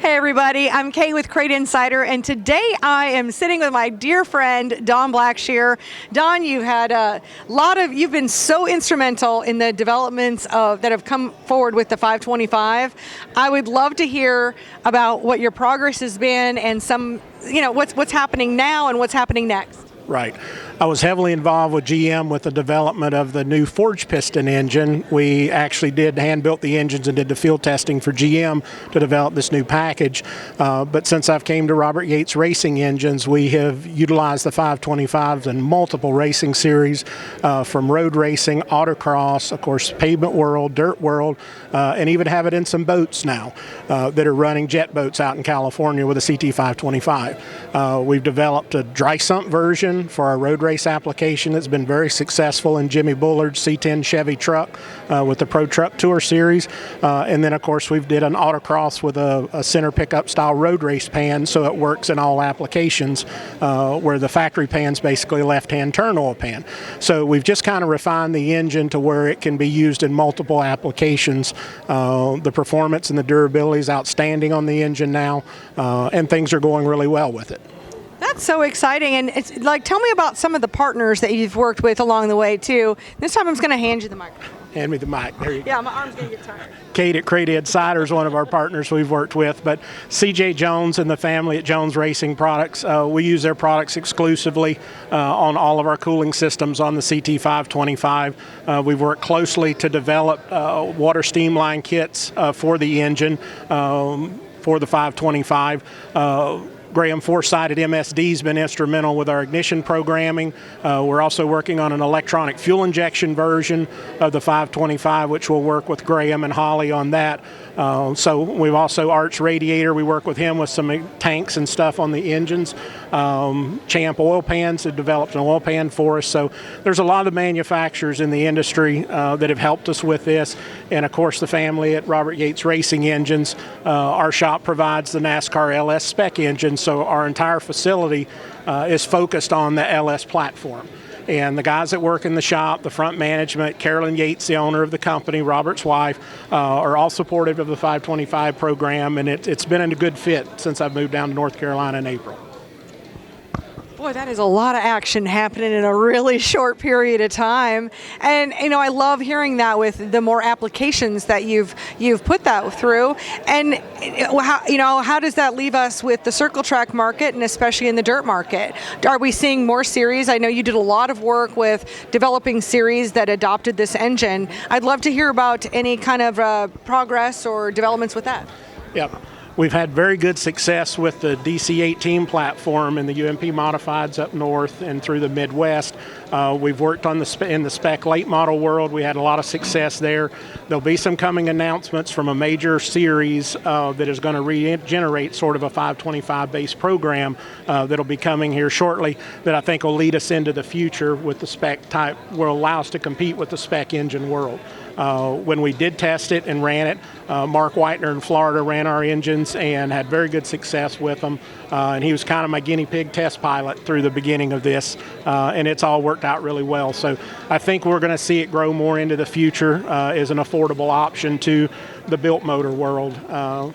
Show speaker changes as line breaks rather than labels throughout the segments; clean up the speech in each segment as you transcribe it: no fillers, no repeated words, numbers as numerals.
Hey everybody, I'm Kate with Crate Insider, and today I am sitting with my dear friend Don Blackshear. Don, you've been so instrumental in the developments that have come forward with the 525. I would love to hear about what your progress has been and what's happening now and what's happening next.
Right. I was heavily involved with GM with the development of the new forged piston engine. We actually hand-built the engines and did the field testing for GM to develop this new package. But since I've came to Robert Yates Racing Engines, we have utilized the 525s in multiple racing series, from road racing, autocross, of course, pavement world, dirt world, and even have it in some boats now that are running jet boats out in California with a CT525. We've developed a dry sump version for our road race application that's been very successful in Jimmy Bullard's C10 Chevy truck with the Pro Truck Tour series. And then, of course, we've did an autocross with a center pickup style road race pan, so it works in all applications, where the factory pan's basically left-hand turn oil pan. So we've just kind of refined the engine to where it can be used in multiple applications. The performance and the durability is outstanding on the engine now, and things are going really well with it.
That's so exciting, and it's like, tell me about some of the partners that you've worked with along the way too. This time I'm just going to hand you the microphone.
Hand me the mic. There you go.
Yeah, my arm's going to get tired.
Kate at Crate Insider is one of our partners we've worked with, but CJ Jones and the family at Jones Racing Products, we use their products exclusively on all of our cooling systems on the CT525. We've worked closely to develop water steam line kits for the engine for the 525. Graham Forsythe at MSD has been instrumental with our ignition programming. We're also working on an electronic fuel injection version of the 525, which will work with Graham and Holly on that. So we've also Arch Radiator. We work with him with some tanks and stuff on the engines. Champ Oil Pans have developed an oil pan for us. So there's a lot of manufacturers in the industry that have helped us with this. And of course, the family at Robert Yates Racing Engines. Our shop provides the NASCAR LS spec engines. So our entire facility is focused on the LS platform. And the guys that work in the shop, the front management, Carolyn Yates, the owner of the company, Robert's wife, are all supportive of the 525 program, and it's been a good fit since I've moved down to North Carolina in April.
Boy, that is a lot of action happening in a really short period of time. And I love hearing that with the more applications that you've put that through. And how does that leave us with the circle track market, and especially in the dirt market? Are we seeing more series? I know you did a lot of work with developing series that adopted this engine. I'd love to hear about any kind of progress or developments with that.
Yep. We've had very good success with the DC-18 platform and the UMP modifieds up north and through the Midwest. We've worked on in the spec late model world. We had a lot of success there. There'll be some coming announcements from a major series that is going to regenerate sort of a 525 base program that'll be coming here shortly that I think will lead us into the future with the spec type, will allow us to compete with the spec engine world. When we did test it and ran it, Mark Whitener in Florida ran our engines and had very good success with them. And he was kind of my guinea pig test pilot through the beginning of this, and it's all worked out really well. So I think we're going to see it grow more into the future as an affordable option to the built motor world.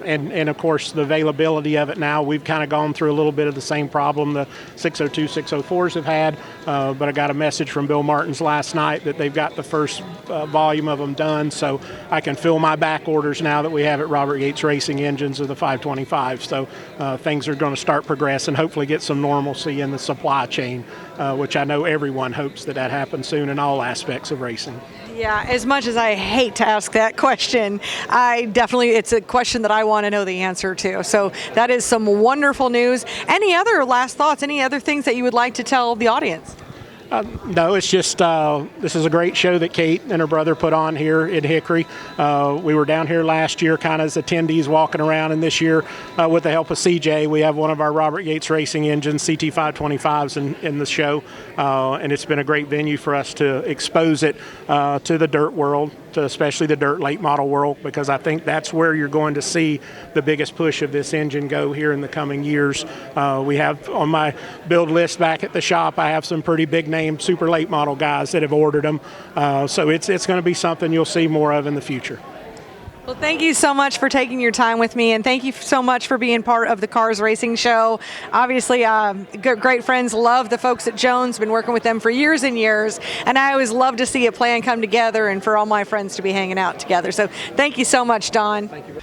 And of course, the availability of it now, we've kind of gone through a little bit of the same problem the 602, 604s have had. But I got a message from Bill Martins last night that they've got the first volume of them done. So I can fill my back orders now that we have at Robert Yates Racing Engines of the 525. So things are going to start progressing, hopefully get some normalcy in the supply chain, which I know everyone hopes that happens soon in all aspects of racing.
Yeah, as much as I hate to ask that question, it's a question that I want to know the answer to. So that is some wonderful news. Any other last thoughts, any other things that you would like to tell the audience?
No, it's just this is a great show that Kate and her brother put on here in Hickory. We were down here last year kind of as attendees walking around, and this year with the help of CJ, we have one of our Robert Yates Racing engines, CT525s, in the show. And it's been a great venue for us to expose it to the dirt world, to especially the dirt late model world, because I think that's where you're going to see the biggest push of this engine go here in the coming years. We have on my build list back at the shop, I have some pretty big name super late model guys that have ordered them. So it's going to be something you'll see more of in the future.
Well, thank you so much for taking your time with me, and thank you so much for being part of the Cars Racing Show. Obviously, great friends, love the folks at Jones, been working with them for years and years, and I always love to see a plan come together and for all my friends to be hanging out together. So thank you so much, Don.
Thank you.